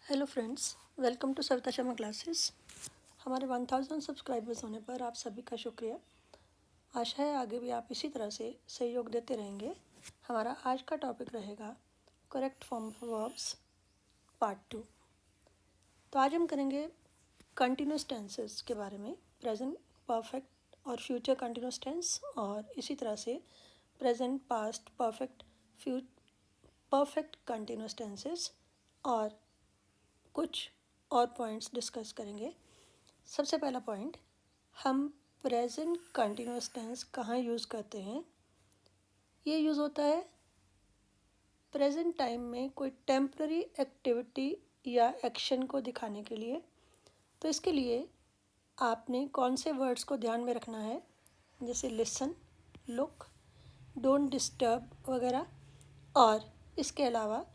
Hello friends, welcome to Savita Sharma classes. हमारे 1000 subscribers होने पर आप सभी का शुक्रिया। आशा है आगे भी आप इसी तरह से सहयोग देते रहेंगे। हमारा आज का टॉपिक रहेगा correct form of verbs part 2। तो आज हम करेंगे कंटिन्यूस टेंसेस के बारे में, प्रेजेंट परफेक्ट और फ्यूचर कंटिन्यूस टेंस, और इसी तरह से present past perfect continuous tenses और कुछ और पॉइंट्स डिस्कस करेंगे। सबसे पहला पॉइंट, हम प्रेजेंट कंटिन्यूस टेंस कहाँ यूज़ करते हैं। ये यूज़ होता है प्रेजेंट टाइम में कोई टेम्प्ररी एक्टिविटी या एक्शन को दिखाने के लिए। तो इसके लिए आपने कौन से वर्ड्स को ध्यान में रखना है, जैसे लिसन, लुक, डोंट डिस्टर्ब वगैरह। और इसके अलावा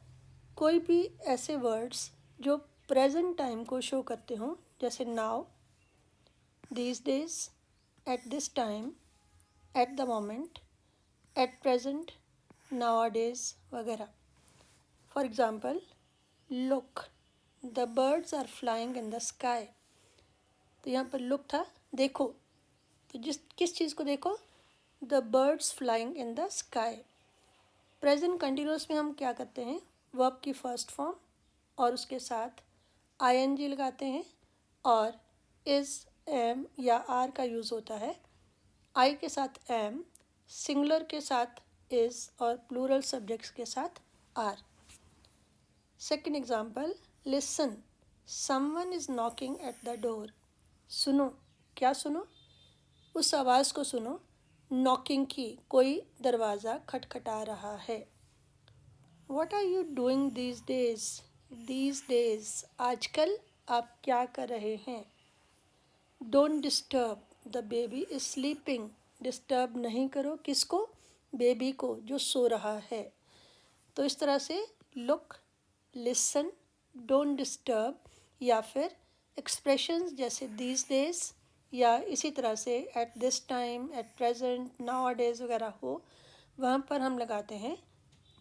कोई भी ऐसे वर्ड्स जो प्रेजेंट टाइम को शो करते हों, जैसे now, these days, at this time, at the moment, at present, nowadays वगैरह। For example, look, the birds are flying in the sky. तो यहाँ पर लुक था, देखो। तो किस चीज़ को देखो? The birds flying in the sky. Present continuous में हम क्या करते हैं, वर्ब की फर्स्ट फॉर्म और उसके साथ आईएनजी लगाते हैं, और इज़, एम या आर का यूज़ होता है। आई के साथ एम, सिंगुलर के साथ इज़ और प्लूरल सब्जेक्ट्स के साथ are. Second example, listen, someone is knocking at the door. सुनो, क्या सुनो? उस आवाज़ को सुनो, नॉकिंग की, कोई दरवाज़ा खटखटा रहा है। What are you doing these days? These days, आजकल आप क्या कर रहे हैं? Don't disturb, the baby is sleeping. Disturb नहीं करो, किसको? बेबी को, जो सो रहा है। तो इस तरह से look, listen, don't disturb, या फिर expressions जैसे these days, या इसी तरह से at this time, at present, nowadays वगैरह हो, वहाँ पर हम लगाते हैं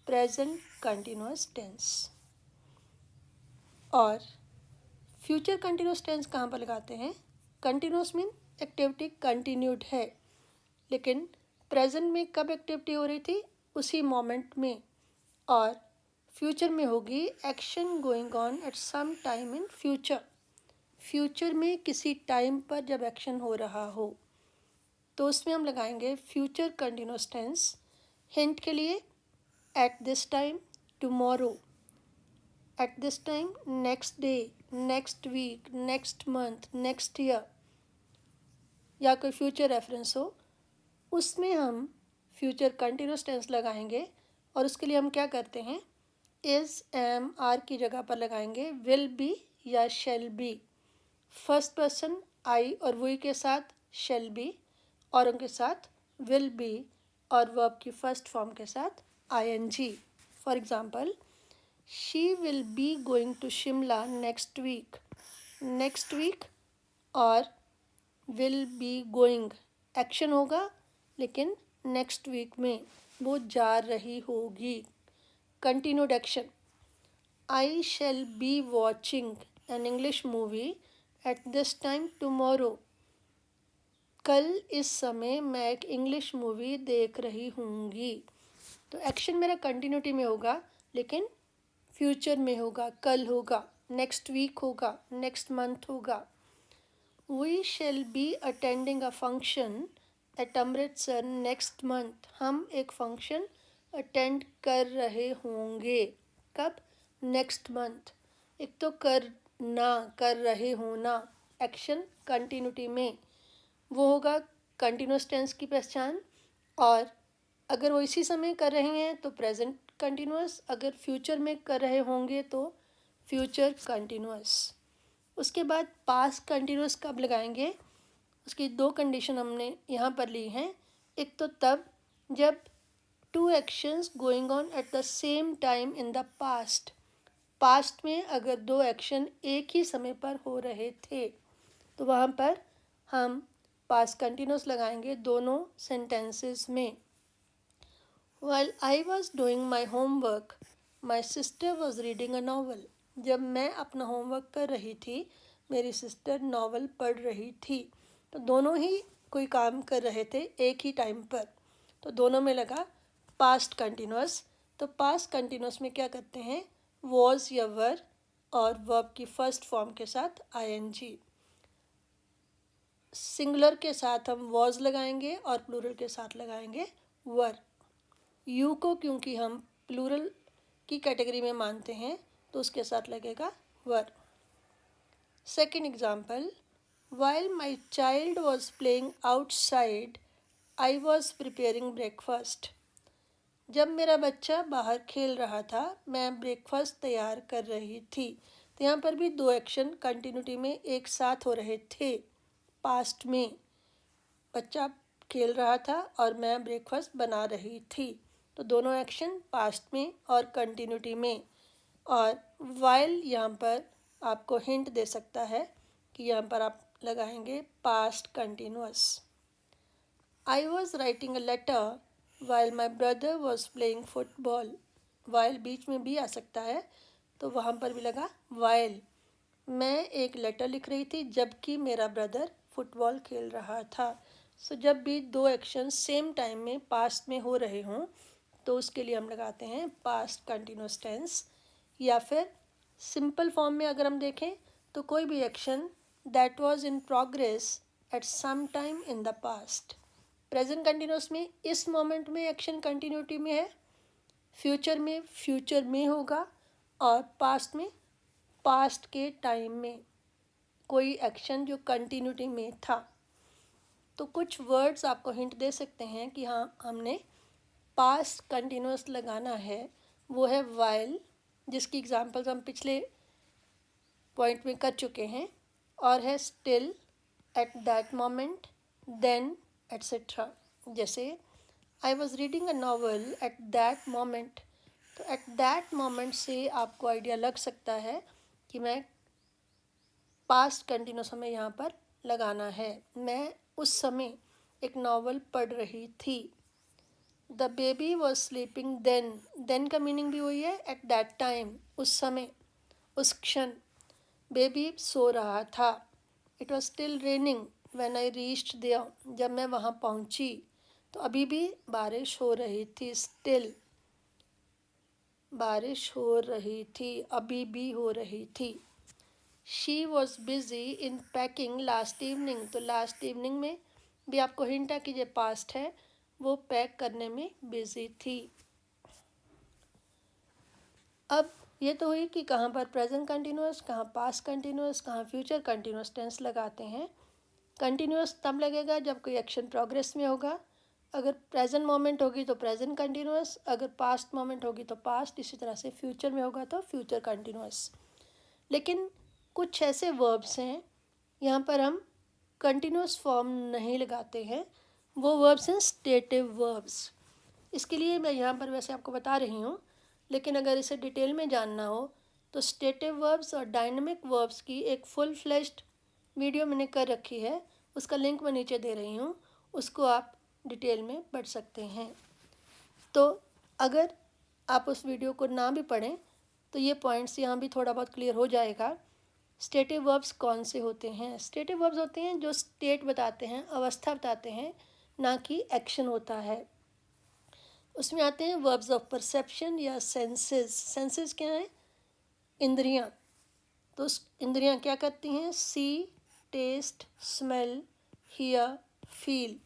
प्रेजेंट कंटिन्यूस टेंस। और फ्यूचर कंटिन्यूस टेंस कहाँ पर लगाते हैं? कंटिन्यूस मीन एक्टिविटी कंटिन्यूड है, लेकिन प्रेजेंट में कब एक्टिविटी हो रही थी? उसी मोमेंट में। और फ्यूचर में होगी action going on at some time in future. Future में किसी टाइम पर जब एक्शन हो रहा हो, तो उसमें हम लगाएंगे फ्यूचर कंटिन्यूस टेंस। हिंट के लिए, at this time, tomorrow, at this time, next day, next week, next month, next year, या कोई फ्यूचर रेफरेंस हो, उसमें हम फ्यूचर कंटिन्यूस टेंस लगाएंगे। और उसके लिए हम क्या करते हैं, इज़, एम, आर की जगह पर लगाएंगे विल बी या shall be. First person I और वी के साथ शेल बी, और उनके साथ विल बी, और वर्ब की फर्स्ट फॉर्म के साथ ING. For example, she will be going to Shimla next week. Next week और विल बी गोइंग, एक्शन होगा लेकिन नेक्स्ट वीक में वो जा रही होगी, continued action. I shall be watching an English movie at this time tomorrow. कल इस समय मैं एक इंग्लिश मूवी देख रही हूँगी। तो एक्शन मेरा कंटिन्यूटी में होगा, लेकिन फ्यूचर में होगा, कल होगा, नेक्स्ट वीक होगा, नेक्स्ट मंथ होगा। We shall be attending a function at Amritsar next month. हम एक फंक्शन अटेंड कर रहे होंगे, कब? Next month. एक तो करना, कर रहे होना, एक्शन कंटिन्यूटी में, वो होगा कंटिन्यूस टेंस की पहचान। और अगर वो इसी समय कर रहे हैं तो प्रेजेंट कंटिन्यूस, अगर फ्यूचर में कर रहे होंगे तो फ्यूचर कंटिन्यूस। उसके बाद पास्ट कंटिन्यूस कब लगाएंगे, उसकी दो कंडीशन हमने यहाँ पर ली हैं। एक तो तब जब two actions going on at the same time in the past. Past में अगर दो एक्शन एक ही समय पर हो रहे थे, तो वहाँ पर हम पास्ट कंटिन्यूस लगाएंगे दोनों सेंटेंसेस में। While I was doing my homework, my sister was reading a novel. जब मैं अपना होमवर्क कर रही थी, मेरी सिस्टर नॉवल पढ़ रही थी। तो दोनों ही कोई काम कर रहे थे एक ही टाइम पर, तो दोनों में लगा पास्ट कंटिन्यूअस। तो पास्ट कंटिन्यूअस में क्या करते हैं, वॉज या वर और वर्ब की फर्स्ट फॉर्म के साथ आईएनजी। सिंगुलर के साथ हम वॉज लगाएंगे और प्लूरल के साथ लगाएंगे वर। यू को क्योंकि हम प्लूरल की कैटेगरी में मानते हैं तो उसके साथ लगेगा were. Second example, while my child was playing outside I was preparing breakfast. जब मेरा बच्चा बाहर खेल रहा था, मैं ब्रेकफास्ट तैयार कर रही थी। तो यहाँ पर भी दो एक्शन कंटिन्यूटी में एक साथ हो रहे थे। पास्ट में बच्चा खेल रहा था और मैं ब्रेकफास्ट बना रही थी, तो दोनों एक्शन पास्ट में और कंटिन्यूटी में। और वाइल यहाँ पर आपको हिंट दे सकता है कि यहाँ पर आप लगाएंगे past continuous. I was writing a letter while my brother was playing football. While बीच में भी आ सकता है, तो वहाँ पर भी लगा वाइल। मैं एक लेटर लिख रही थी जबकि मेरा ब्रदर फुटबॉल खेल रहा था। सो जब भी दो एक्शन सेम टाइम में पास्ट में हो रहे हों तो उसके लिए हम लगाते हैं पास्ट कंटिन्यूअस टेंस। या फिर सिंपल फॉर्म में अगर हम देखें तो कोई भी action that was in progress at some time in the past. Present continuous में इस मोमेंट में एक्शन कंटिन्यूटी में है, फ्यूचर में होगा, और पास्ट में पास्ट के टाइम में कोई एक्शन जो कंटिन्यूटी में था। तो कुछ वर्ड्स आपको हिंट दे सकते हैं कि हाँ हमने पास्ट कंटिन्यूअस लगाना है। वो है वाइल, जिसकी एग्जांपल्स हम पिछले पॉइंट में कर चुके हैं, और है still, at that moment, then, etcetera. जैसे I was reading a novel at that moment. तो एट दैट मोमेंट से आपको आइडिया लग सकता है कि मैं पास्ट कंटिन्यूस हमें यहाँ पर लगाना है। मैं उस समय एक नावल पढ़ रही थी। The baby was sleeping then. Then का मीनिंग भी वही है, एट दैट टाइम, उस समय, उस क्षण बेबी सो रहा था। It was still raining when I reached there. जब मैं वहाँ पहुँची तो अभी भी बारिश हो रही थी। स्टिल बारिश हो रही थी, अभी भी हो रही थी। She was busy in packing last evening. तो लास्ट इवनिंग में भी आपको हिंट है कि ये पास्ट है, वो पैक करने में बिजी थी। अब ये तो हुई कि कहाँ पर प्रेजेंट कंटिन्यूअस, कहाँ पास्ट कंटिन्यूअस, कहाँ फ्यूचर कंटिन्यूअस टेंस लगाते हैं। कंटिन्यूअस तब लगेगा जब कोई एक्शन प्रोग्रेस में होगा। अगर प्रेजेंट मोमेंट होगी तो प्रेजेंट कंटिन्यूअस, अगर पास्ट मोमेंट होगी तो पास्ट, इसी तरह से फ्यूचर में होगा तो फ्यूचर कंटिन्यूअस। लेकिन कुछ ऐसे वर्ब्स हैं यहाँ पर हम कंटिन्यूअस फॉर्म नहीं लगाते हैं, वो वर्ब्स हैं स्टेटिव वर्ब्स। इसके लिए मैं यहाँ पर वैसे आपको बता रही हूँ, लेकिन अगर इसे डिटेल में जानना हो तो स्टेटिव वर्ब्स और डायनेमिक वर्ब्स की एक फुल फ्लेश्ड वीडियो मैंने कर रखी है, उसका लिंक मैं नीचे दे रही हूँ, उसको आप डिटेल में पढ़ सकते हैं। तो अगर आप उस वीडियो को ना भी पढ़ें तो ये पॉइंट्स यहाँ भी थोड़ा बहुत क्लियर हो जाएगा। स्टेटिव वर्ब्स कौन से होते हैं? स्टेटिव वर्ब्स होते हैं जो स्टेट बताते हैं, अवस्था बताते हैं, ना कि एक्शन होता है। उसमें आते हैं वर्ब्स ऑफ परसेप्शन या सेंसेस। सेंसेस क्या हैं? इंद्रियां। तो इंद्रियां क्या करती हैं? सी, टेस्ट, स्मेल, हियर, फील।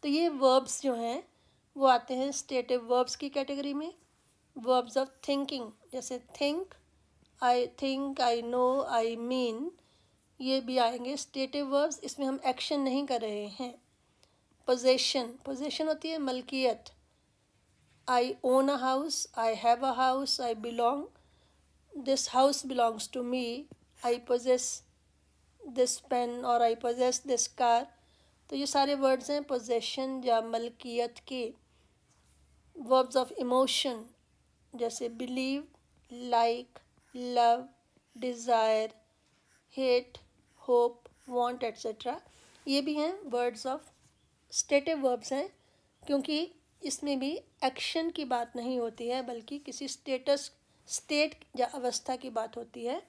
तो ये वर्ब्स जो हैं वो आते हैं स्टेटिव वर्ब्स की कैटेगरी में। वर्ब्स ऑफ थिंकिंग, जैसे think, I think, I know, I mean, ये भी आएंगे स्टेटिव वर्ब्स। इसमें हम एक्शन नहीं कर रहे हैं। पोजेशन, पोजेशन होती है मलकियत। I own a house, I have a house, I belong, this house belongs to me, I possess this pen और आई पोजेस दिस कार। तो ये सारे वर्ड्स हैं पोजेशन या मलकियत के। वर्ब्स ऑफ इमोशन, जैसे believe, like, love, desire, hate, hope, want, etcetera, ये भी हैं वर्ड्स ऑफ स्टेटिव वर्ब्स हैं, क्योंकि इसमें भी एक्शन की बात नहीं होती है बल्कि किसी स्टेट या अवस्था की बात होती है।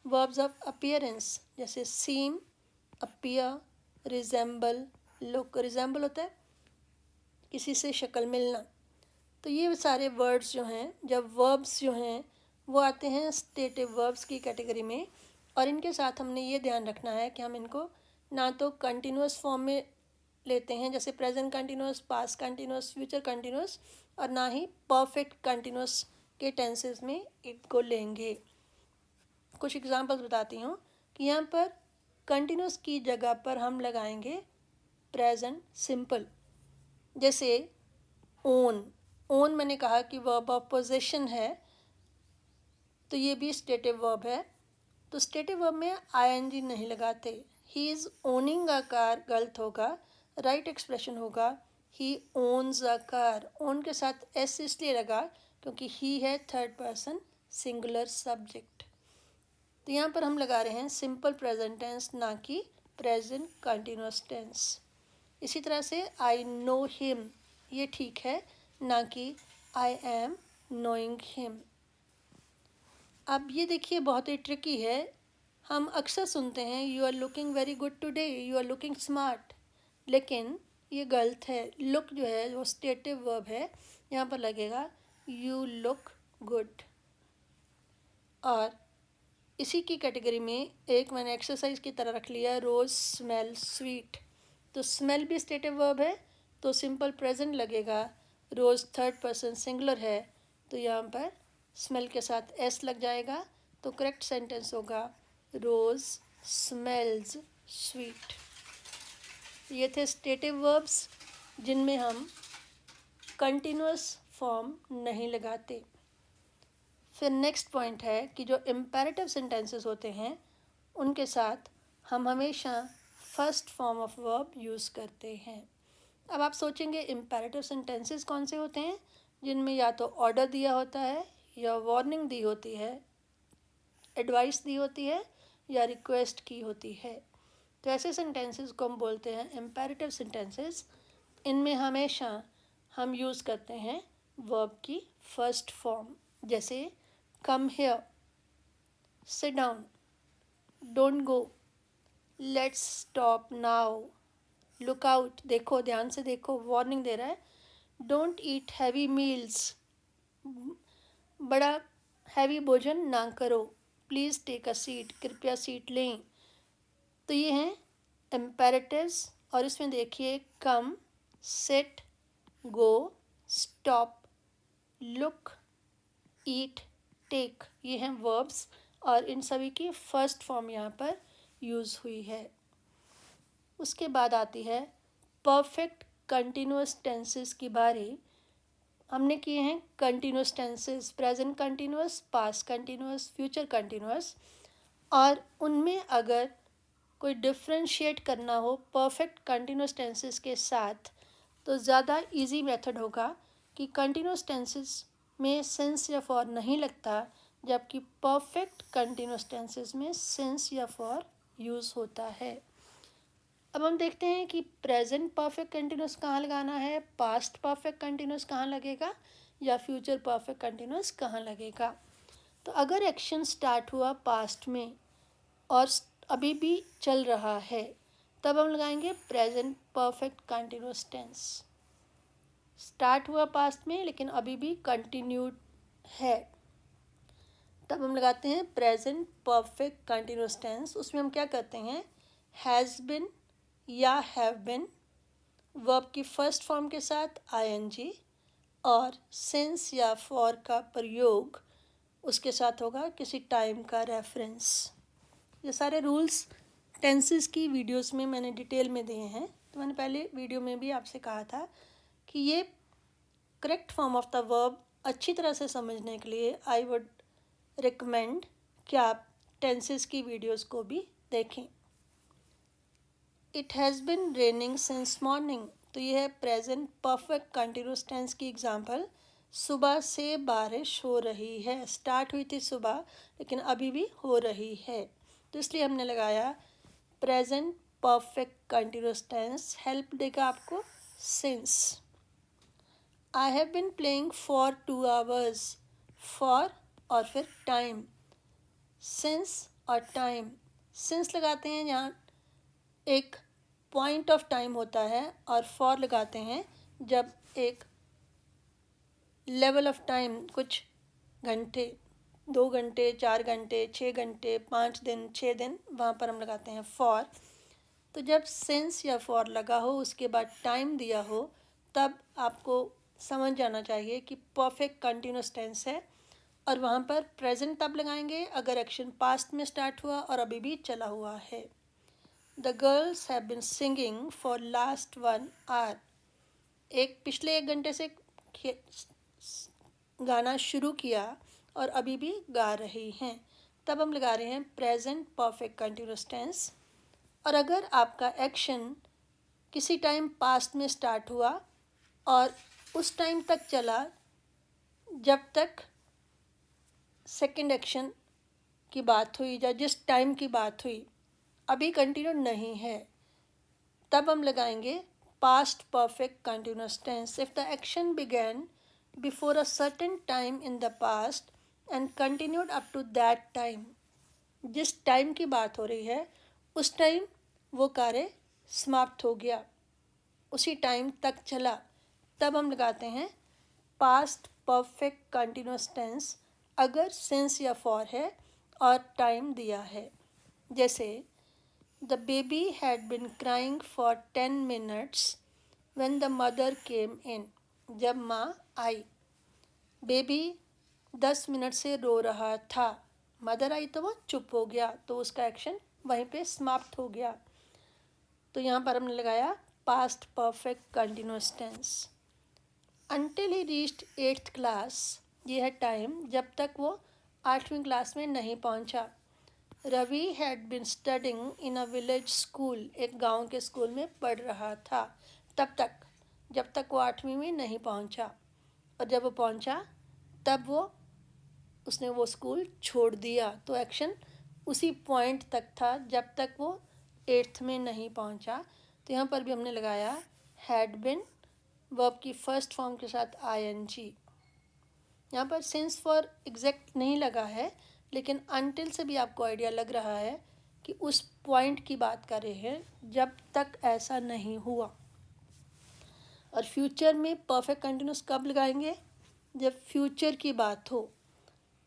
वर्ब्स ऑफ अपीयरेंस जैसे सीम, अपीयर, रिजेंबल, लुक। रिजेंबल होता है किसी से शक्ल मिलना। तो ये सारे वर्ड्स जो हैं, जब वर्ब्स जो हैं वो आते हैं स्टेटिव वर्ब्स की कैटेगरी में, और इनके साथ हमने ये ध्यान रखना है कि हम इनको ना तो कंटिन्यूस फॉर्म में लेते हैं जैसे present continuous, past continuous, future continuous, और ना ही परफेक्ट कंटिन्यूस के टेंसेस में इनको लेंगे। कुछ एग्जांपल्स बताती हूँ कि यहाँ पर कंटिन्यूस की जगह पर हम लगाएंगे प्रेजेंट सिंपल। जैसे ओन, ओन मैंने कहा कि वर्ब ऑफ पोजेशन है, तो ये भी स्टेटिव वर्ब है। तो स्टेटिव वर्ब में आईएनजी नहीं लगाते। He is owning a car गलत होगा, राइट एक्सप्रेशन होगा ही ओन्स अ कार। ओन के साथ एस इसलिए लगा क्योंकि ही है थर्ड पर्सन सिंगुलर सब्जेक्ट। तो यहाँ पर हम लगा रहे हैं सिंपल प्रेजेंट टेंस, ना कि प्रेजेंट कंटिन्यूस टेंस। इसी तरह से आई नो हिम, ये ठीक है, ना कि आई एम नोइंग हिम। अब ये देखिए बहुत ही ट्रिकी है। हम अक्सर सुनते हैं you are looking very good today, you are looking smart, लेकिन ये गलत है। लुक जो है वो स्टेटिव वर्ब है, यहाँ पर लगेगा यू लुक गुड। और इसी की कैटेगरी में एक मैंने एक्सरसाइज की तरह रख लिया, रोज़ स्मेल स्वीट। तो स्मेल भी स्टेटिव वर्ब है, तो सिंपल प्रेजेंट लगेगा। रोज़ थर्ड पर्सन सिंगुलर है, तो यहाँ पर स्मेल के साथ एस लग जाएगा, तो करेक्ट सेंटेंस होगा रोज़ स्मेल्स स्वीट। ये थे स्टेटिव वर्ब्स जिनमें हम कंटिन्यूस फॉर्म नहीं लगाते। फिर नेक्स्ट पॉइंट है कि जो इम्पेरेटिव सेंटेंसेस होते हैं उनके साथ हम हमेशा first form of verb use करते हैं। अब आप सोचेंगे इम्पेरेटिव सेंटेंसेस कौन से होते हैं, जिनमें या तो ऑर्डर दिया होता है, या वार्निंग दी होती है, एडवाइस दी होती है, या रिक्वेस्ट की होती है। तो ऐसे सेंटेंसेस को हम बोलते हैं इम्पेरेटिव सेंटेंसेस। इनमें हमेशा हम यूज़ करते हैं वर्ब की फर्स्ट फॉर्म। जैसे come here, sit down, don't go, let's stop now, look out, देखो, ध्यान से देखो, वार्निंग दे रहा है। डोंट ईट हैवी मील्स, बड़ा हैवी भोजन ना करो, प्लीज़ टेक अ सीट, कृपया सीट लें। तो ये हैं इम्पेरेटिव्स, और इसमें देखिए कम, सिट, गो, स्टॉप, लुक, ईट, टेक, ये हैं वर्ब्स, और इन सभी की फर्स्ट फॉर्म यहाँ पर यूज़ हुई है। उसके बाद आती है परफेक्ट कंटिन्यूस टेंसेस की बारी। हमने किए हैं continuous tenses, present continuous, past continuous, future continuous, और उनमें अगर कोई डिफ्रेंशिएट करना हो परफेक्ट कंटिन्यूस टेंसेस के साथ, तो ज़्यादा इजी मेथड होगा कि कंटिन्यूस टेंसेस में सेंस या फॉर नहीं लगता, जबकि परफेक्ट कंटिन्यूस टेंसेस में सेंस या फॉर यूज़ होता है। अब हम देखते हैं कि प्रेजेंट परफेक्ट कंटिन्यूस कहाँ लगाना है, पास्ट परफेक्ट कंटिन्यूस कहाँ लगेगा, या फ्यूचर परफेक्ट कंटिन्यूस कहाँ लगेगा। तो अगर एक्शन स्टार्ट हुआ पास्ट में और अभी भी चल रहा है, तब हम लगाएंगे present perfect continuous tense. Start हुआ पास्ट में लेकिन अभी भी कंटिन्यूड है, तब हम लगाते हैं प्रेजेंट परफेक्ट कंटिन्यूस टेंस। उसमें हम क्या करते हैं, हैज़ बिन या हैव बिन वर्ब की फर्स्ट फॉर्म के साथ आईएनजी, और सिंस या फॉर का प्रयोग उसके साथ होगा किसी टाइम का रेफरेंस। ये सारे रूल्स टेंसेस की वीडियोस में मैंने डिटेल में दिए हैं। तो मैंने पहले वीडियो में भी आपसे कहा था कि ये correct form of the verb अच्छी तरह से समझने के लिए आई वुड रिकमेंड कि आप टेंसेस की वीडियोस को भी देखें। It has been raining since morning, तो ये है प्रेजेंट परफेक्ट कंटिन्यूस टेंस की एग्जांपल। सुबह से बारिश हो रही है, स्टार्ट हुई थी सुबह लेकिन अभी भी हो रही है, तो इसलिए हमने लगाया present perfect continuous tense. Help देगा आपको since. I have been playing for 2 hours, for और फिर टाइम, सिंस और टाइम। सिंस लगाते हैं जहाँ एक पॉइंट ऑफ टाइम होता है, और फॉर लगाते हैं जब एक लेवल ऑफ टाइम, कुछ घंटे, 2 घंटे, 4 घंटे, 6 घंटे, 5 दिन, 6 दिन, वहाँ पर हम लगाते हैं फॉर। तो जब सिंस या फॉर लगा हो, उसके बाद टाइम दिया हो, तब आपको समझ जाना चाहिए कि परफेक्ट कंटिन्यूस टेंस है। और वहाँ पर प्रेजेंट तब लगाएंगे अगर एक्शन पास्ट में स्टार्ट हुआ और अभी भी चला हुआ है। The girls have been singing for last 1 hour। पिछले 1 घंटे से गाना शुरू किया और अभी भी गा रही हैं, तब हम लगा रहे हैं प्रेजेंट परफेक्ट कंटिन्यूस टेंस। और अगर आपका एक्शन किसी टाइम पास्ट में स्टार्ट हुआ और उस टाइम तक चला जब तक सेकंड एक्शन की बात हुई या जिस टाइम की बात हुई, अभी कंटिन्यू नहीं है, तब हम लगाएंगे past perfect continuous tense. If the action began before a certain time in the past and continued up to that time, जिस टाइम की बात हो रही है उस टाइम वो कार्य समाप्त हो गया, उसी टाइम तक चला, तब हम लगाते हैं पास्ट परफेक्ट कंटिन्यूस टेंस अगर सिंस या फॉर है और टाइम दिया है। जैसे the baby had been crying for 10 minutes when the mother came in. जब माँ आई, बेबी 10 मिनट से रो रहा था, मदर आई तो वो चुप हो गया, तो उसका एक्शन वहीं पे समाप्त हो गया। तो यहाँ पर हमने लगाया past perfect continuous tense. Until he reached 8th class, ये है टाइम जब तक वो 8वीं क्लास में नहीं पहुँचा। Ravi had been studying in a village school, एक गांव के स्कूल में पढ़ रहा था तब तक, जब तक वो 8वीं में नहीं पहुंचा। और जब वो पहुंचा तब उसने वो स्कूल छोड़ दिया, तो एक्शन उसी पॉइंट तक था जब तक वो 8th में नहीं पहुंचा। तो यहाँ पर भी हमने लगाया हैड बिन, वर्ब की फर्स्ट फॉर्म के साथ ing। यहाँ पर सिंस फॉर एग्जैक्ट नहीं लगा है, लेकिन अनटिल से भी आपको आइडिया लग रहा है कि उस पॉइंट की बात कर रहे हैं जब तक ऐसा नहीं हुआ। और फ्यूचर में परफेक्ट कंटिन्यूस कब लगाएंगे? जब फ्यूचर की बात हो।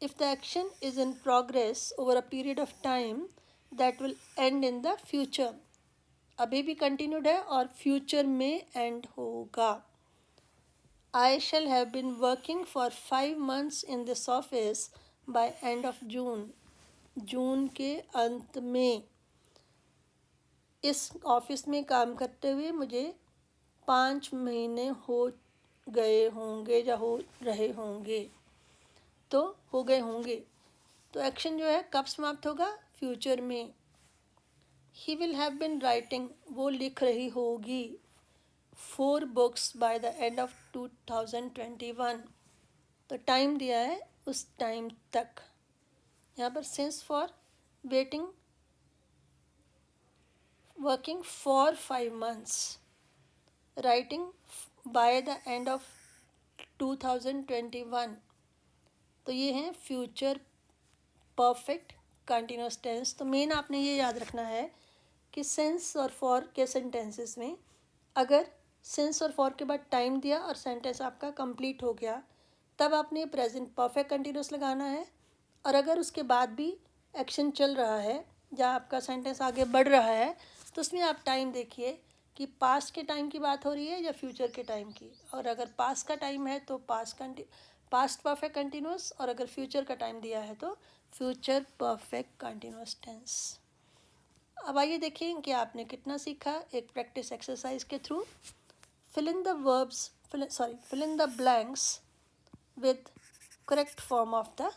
If the action is in progress over a period of time that will and in the future, अभी भी कंटिन्यूड है और फ्यूचर में एंड होगा। I shall have been working for 5 months in this office by end of June। जून के अंत में इस ऑफिस में काम करते हुए मुझे 5 महीने हो गए होंगे या हो रहे होंगे, तो हो गए होंगे। तो एक्शन जो है कब समाप्त होगा? फ्यूचर में। He will have been writing, वो लिख रही होगी 4 books by the end of 2021। तो टाइम दिया है उस टाइम तक। यहाँ पर since for waiting, working for 5 months, writing by the end of 2021। तो ये हैं फ्यूचर परफेक्ट कंटिन्यूस टेंस। तो मेन आपने ये याद रखना है कि सिंस और फॉर के सेंटेंसेस में अगर सिंस और फॉर के बाद टाइम दिया और सेंटेंस आपका कंप्लीट हो गया, तब आपने प्रेजेंट परफेक्ट कंटिन्यूस लगाना है। और अगर उसके बाद भी एक्शन चल रहा है या आपका सेंटेंस आगे बढ़ रहा है, तो उसमें आप टाइम देखिए कि पास्ट के टाइम की बात हो रही है या फ्यूचर के टाइम की। और अगर पास्ट का टाइम है तो पास्ट परफेक्ट कंटिन्यूस, और अगर फ्यूचर का टाइम दिया है तो फ्यूचर परफेक्ट कंटिन्यूस टेंस। अब आइए देखें कि आपने कितना सीखा एक प्रैक्टिस एक्सरसाइज के through. fill in the verbs fill in the blanks with correct form of the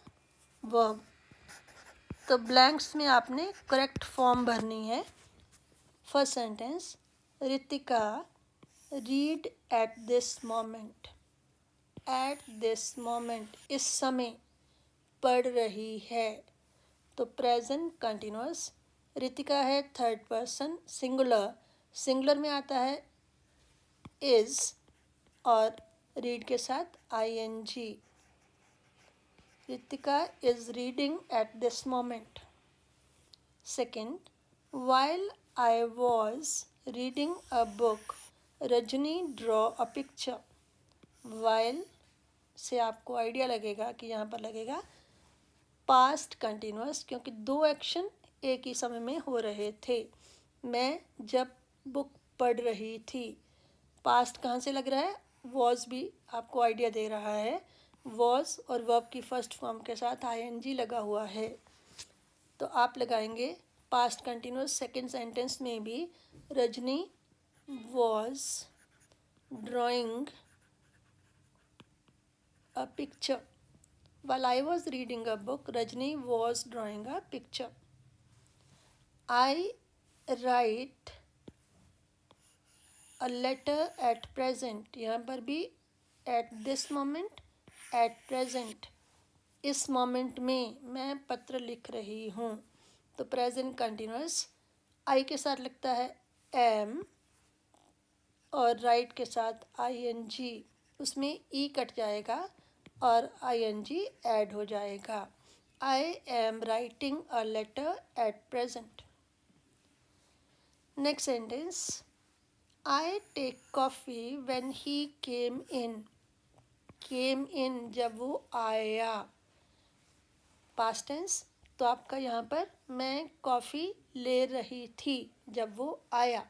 verb। तो ब्लैंक्स में आपने करेक्ट फॉर्म भरनी है। First sentence, Ritika read at this moment. At this moment, इस समय पढ़ रही है। तो प्रेजेंट कंटिन्यूस, रितिका है थर्ड पर्सन सिंगुलर, सिंगुलर में आता है इज़ और रीड के साथ ing। Ritika is reading at this moment. Second, while I was reading a book, Rajni draw a picture. While से आपको आइडिया लगेगा कि यहाँ पर लगेगा पास्ट कंटिन्यूस, क्योंकि दो एक्शन एक ही समय में हो रहे थे। मैं जब बुक पढ़ रही थी, पास्ट कहाँ से लग रहा है, वॉज भी आपको आइडिया दे रहा है। वॉज और वर्ब की फर्स्ट फॉर्म के साथ आईएनजी लगा हुआ है, तो आप लगाएंगे पास्ट कंटिन्यूस सेकंड सेंटेंस में भी, Rajni was drawing a picture. While I was reading a book, Rajni was drawing a picture. I write a letter at present. यहाँ पर भी at this moment, at present. इस मोमेंट में मैं पत्र लिख रही हूँ, तो प्रेजेंट कंटिन्यूस आई के साथ लगता है एम और राइट के साथ आईएनजी, उसमें ई कट जाएगा और आईएनजी ऐड हो जाएगा। I am writing a letter at present. Next sentence, I take coffee when he came in. Came in जब वो आया, पास्ट टेंस, तो आपका यहाँ पर मैं कॉफ़ी ले रही थी जब वो आया,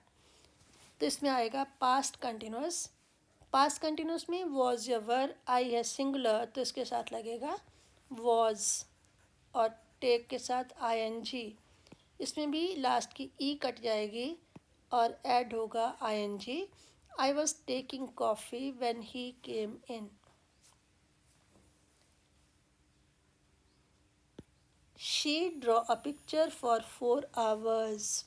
तो इसमें आएगा पास्ट कंटिन्यूस। पास्ट कंटिन्यूस में वॉज या वर, आई है सिंगुलर, तो इसके साथ लगेगा वॉज और टेक के साथ आईएनजी। इसमें भी लास्ट की ई कट जाएगी और ऐड होगा ING. I was taking coffee when he came in. She draw a picture for 4 hours।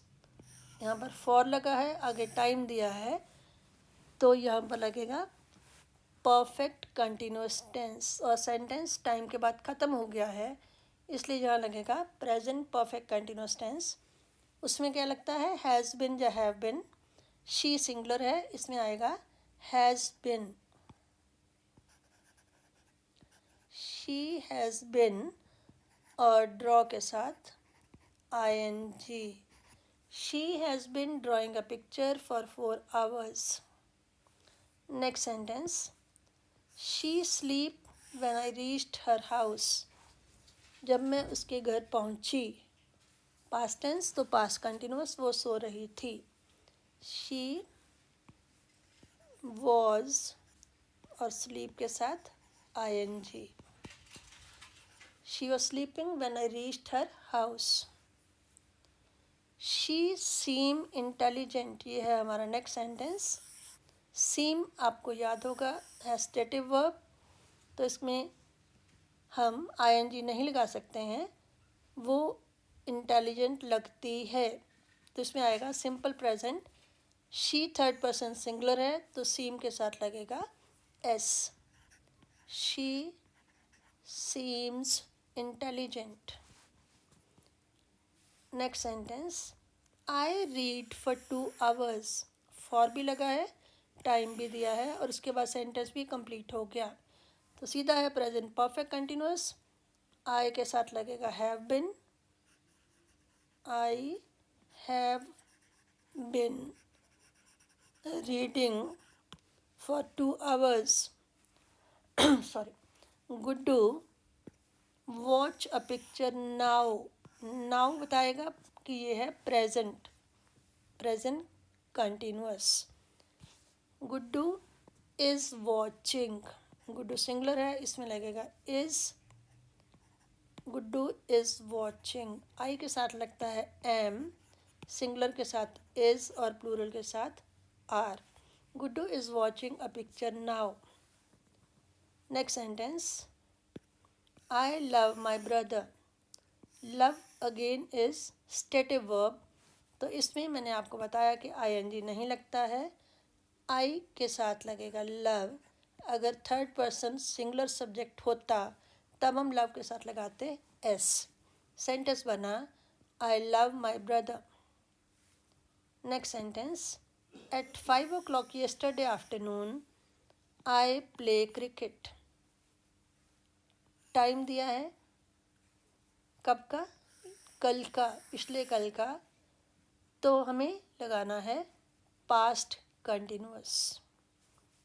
यहाँ पर फॉर लगा है, आगे टाइम दिया है, तो यहाँ पर लगेगा परफेक्ट कंटिन्यूस टेंस, और सेंटेंस टाइम के बाद ख़त्म हो गया है, इसलिए यहाँ लगेगा प्रेजेंट परफेक्ट कंटिन्यूस टेंस। उसमें क्या लगता है, हैज़ बिन या हैव बिन। शी सिंगुलर है, इसमें आएगा has been. She has been और ड्रॉ के साथ ING. She has been drawing a picture for 4 hours। Next sentence, she sleep when I reached her house. जब मैं उसके घर पहुंची, पास्ट टेंस, तो पास्ट कंटिन्यूस, वो सो रही थी। शी वॉज और स्लीप के साथ ING. She was sleeping when I reached her house. She seem intelligent, ये है हमारा नेक्स्ट सेंटेंस। सीम आपको याद होगा है स्टेटिव वर्ब, तो इसमें हम आईएनजी नहीं लगा सकते हैं, वो इंटेलिजेंट लगती है, तो इसमें आएगा simple present. She third person singular है, तो सीम के साथ लगेगा S. She seems intelligent. Next sentence, I read for 2 hours। For भी लगा है, टाइम भी दिया है, और उसके बाद सेंटेंस भी कंप्लीट हो गया, तो सीधा है प्रेजेंट परफेक्ट कंटिन्यूस। आई के साथ लगेगा have been. I have been reading for 2 hours। Sorry, Guddu watch a picture now. Now बताएगा कि ये है present, present continuous. Guddu is watching, Guddu singular है, इसमें लगेगा इज़। गुड्डू इज़ वॉचिंग, आई के साथ लगता है एम, सिंगुलर के साथ इज़ और प्लूरल के साथ are. Guddu is watching a picture now. Next sentence, I love my brother. Love again is stative verb, तो इसमें मैंने आपको बताया कि आईएनजी नहीं लगता है, आई के साथ लगेगा लव। अगर थर्ड पर्सन सिंगुलर सब्जेक्ट होता तब हम लव के साथ लगाते एस। सेंटेंस बना I love my brother. Next sentence, at 5 o'clock yesterday afternoon I play cricket. Time दिया है कब का, कल का, पिछले कल का, तो हमें लगाना है पास्ट कंटिन्यूअस।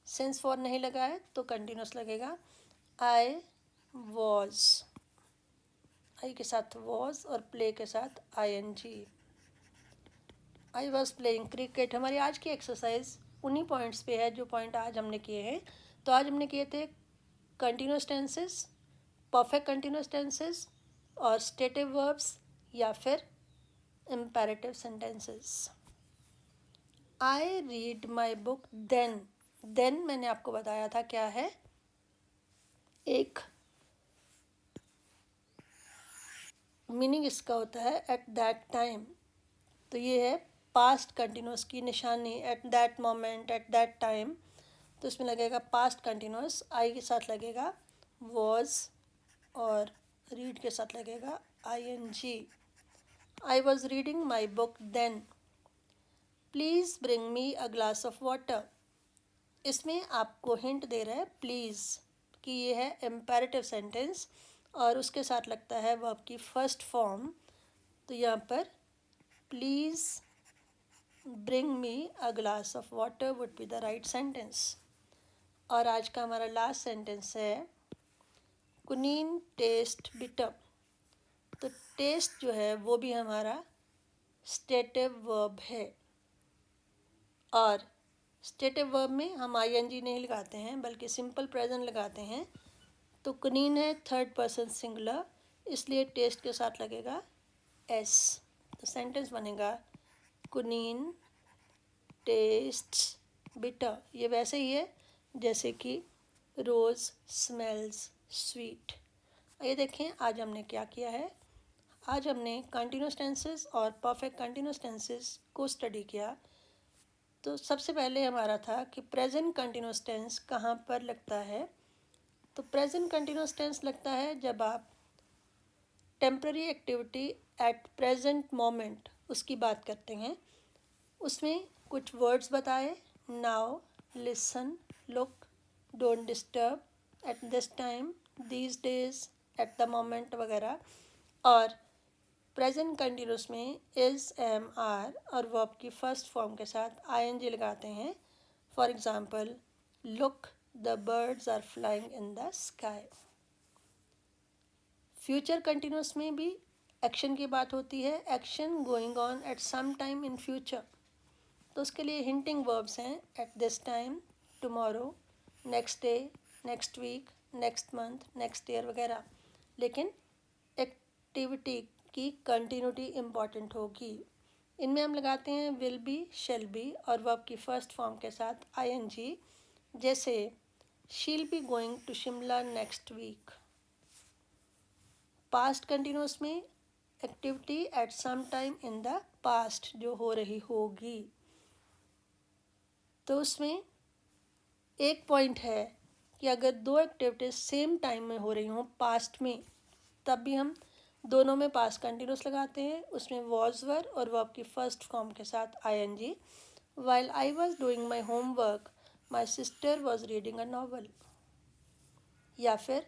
सिंस फॉर नहीं लगा है तो कंटिन्यूअस लगेगा। आई वॉज, आई के साथ वॉज और प्ले के साथ ING। I was playing cricket. हमारी आज की एक्सरसाइज उन्हीं पॉइंट्स पे है जो पॉइंट आज हमने किए हैं। तो आज हमने किए थे continuous tenses, perfect continuous tenses और स्टेटिव वर्ब्स या फिर imperative sentences. I read my book then. Then मैंने आपको बताया था क्या है, एक मीनिंग इसका होता है एट दैट टाइम। तो ये है पास्ट कंटिन्यूअस की निशानी, eight that moment, at that time. तो इसमें लगेगा पास्ट कंटिन्यूअस, आई के साथ लगेगा वॉज और रीड के साथ लगेगा ING। I was reading my book then. Please bring me a glass of water. इसमें आपको हिंट दे रहा है प्लीज़ कि ये है इम्पेरेटिव सेंटेंस और उसके साथ लगता है वर्ब की फर्स्ट फॉर्म। तो यहाँ पर please bring me a glass of water would be the right sentence. और आज का हमारा लास्ट सेंटेंस है कुनीन टेस्ट बिटर। तो टेस्ट जो है वो भी हमारा स्टेटिव वर्ब है और स्टेटिव वर्ब में हम ING नहीं लगाते हैं बल्कि सिंपल प्रेजेंट लगाते हैं। तो कुनीन है थर्ड पर्सन सिंगुलर, इसलिए टेस्ट के साथ लगेगा S। तो सेंटेंस बनेगा कुनीन टेस्ट्स बिटर। ये वैसे ही है जैसे कि रोज़ स्मेल्स स्वीट। ये देखें आज हमने क्या किया है। आज हमने कंटिन्यूअस टेंसेस और परफेक्ट कंटिन्यूअस टेंसेस को स्टडी किया। तो सबसे पहले हमारा था कि प्रेजेंट कंटिन्यूअस टेंस कहाँ पर लगता है। तो प्रेजेंट कंटिन्यूअस टेंस लगता है जब आप temporary activity at present moment उसकी बात करते हैं। उसमें कुछ वर्ड्स बताए, now, listen, look, don't disturb, at this time, these days, at the moment वगैरह। और प्रेजेंट कंटिन्यूस में इज़, एम, आर और वर्ब की फर्स्ट फॉर्म के साथ ING लगाते हैं। For example look the birds are flying in the sky. Future continuous में भी एक्शन की बात होती है, action going on at some time in future. तो उसके लिए हिंटिंग वर्ब्स हैं at this time, tomorrow, next day, next week, next month, next year वगैरह। लेकिन एक्टिविटी की कंटिन्यूटी इम्पॉर्टेंट होगी। इनमें हम लगाते हैं विल बी, शेल बी और वर्ब की फर्स्ट फॉर्म के साथ ING। जैसे she'll be going to Shimla next week. Past continuous में activity at some time in the past जो हो रही होगी। तो उसमें एक पॉइंट है कि अगर दो एक्टिविटीज सेम टाइम में हो रही हों पास्ट में, तब भी हम दोनों में पास्ट कंटिन्यूस लगाते हैं। उसमें वॉज वर और वर्ब की फर्स्ट फॉर्म के साथ ING। While I was doing my homework my sister was reading a novel. या फिर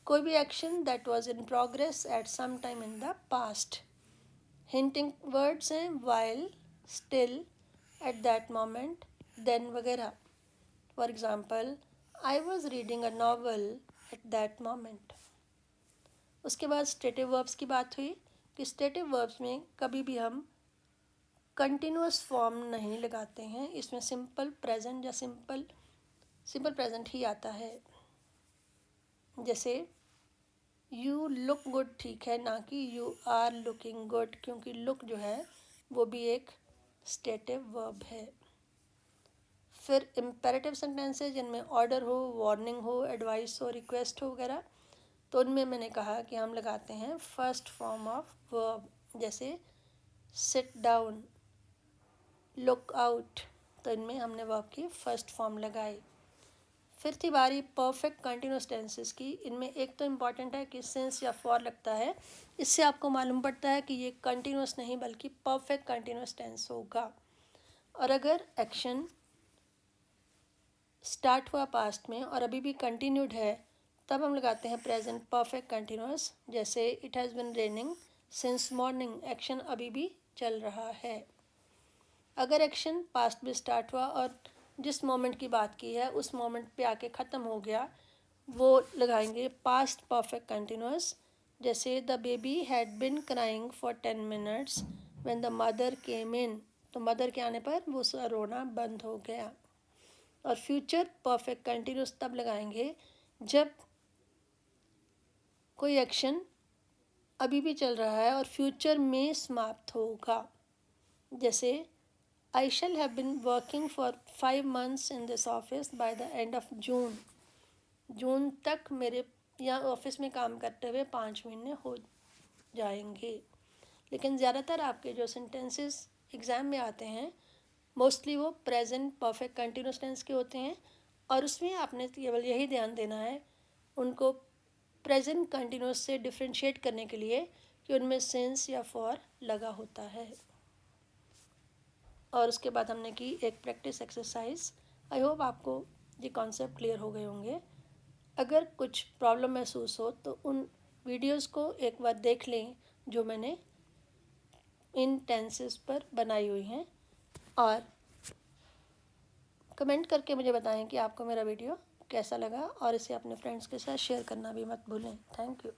कोई भी action that was in progress at some time in the past. Hinting words हैं while, still, at that moment, then वगैरह। For example I was reading a novel at that moment. उसके बाद stative verbs की बात हुई कि stative verbs में कभी भी हम कंटिन्यूअस फॉर्म नहीं लगाते हैं। इसमें सिंपल प्रेजेंट या सिंपल प्रेजेंट ही आता है। जैसे यू लुक गुड ठीक है, ना कि यू आर लुकिंग गुड, क्योंकि लुक जो है वो भी एक स्टेटिव वर्ब है। फिर इम्पेरेटिव सेंटेंसेस जिनमें ऑर्डर हो, वार्निंग हो, एडवाइस हो, रिक्वेस्ट हो वगैरह, तो उनमें मैंने कहा कि हम लगाते हैं फर्स्ट फॉर्म ऑफ वर्ब। जैसे सिट डाउन, लुक आउट, तो इनमें हमने वर्ब की फर्स्ट फॉर्म लगाई। फिर थी बारी परफेक्ट कंटिन्यूस टेंसेस की। इनमें एक तो इम्पॉर्टेंट है कि सिंस या फॉर लगता है। इससे आपको मालूम पड़ता है कि ये कंटिन्यूस नहीं बल्कि परफेक्ट कंटिन्यूस टेंस होगा। और अगर एक्शन स्टार्ट हुआ पास्ट में और अभी भी कंटिन्यूड है, तब हम लगाते हैं प्रेजेंट परफेक्ट कंटिन्यूअस। जैसे it has been raining since morning, action अभी भी चल रहा है। अगर एक्शन पास्ट में स्टार्ट हुआ और जिस मोमेंट की बात की है उस मोमेंट पे आके ख़त्म हो गया, वो लगाएंगे पास्ट परफेक्ट कंटिन्यूअस। जैसे the baby had been crying for 10 minutes when the mother came in, तो मदर के आने पर वो उसका रोना बंद हो गया। और फ्यूचर परफेक्ट कंटिन्यूअस तब लगाएंगे जब कोई एक्शन अभी भी चल रहा है और फ्यूचर में समाप्त होगा। जैसे I shall have been working for 5 months in this office by the end of June. जून तक मेरे यहाँ ऑफिस में काम करते हुए 5 महीने हो जाएंगे। लेकिन ज़्यादातर आपके जो सेंटेंसेस एग्ज़ाम में आते हैं मोस्टली वो प्रेजेंट परफेक्ट कंटिन्यूअस टेंस के होते हैं, और उसमें आपने केवल यही ध्यान देना है उनको प्रेजेंट कंटिन्यूअस से डिफ्रेंशिएट करने के लिए कि उनमें सिंस या फॉर लगा होता है। और उसके बाद हमने की एक प्रैक्टिस एक्सरसाइज। आई होप आपको ये कॉन्सेप्ट क्लियर हो गए होंगे। अगर कुछ प्रॉब्लम महसूस हो तो उन वीडियोस को एक बार देख लें जो मैंने इन टेंसेस पर बनाई हुई हैं, और कमेंट करके मुझे बताएं कि आपको मेरा वीडियो कैसा लगा, और इसे अपने फ्रेंड्स के साथ शेयर करना भी मत भूलें। Thank you.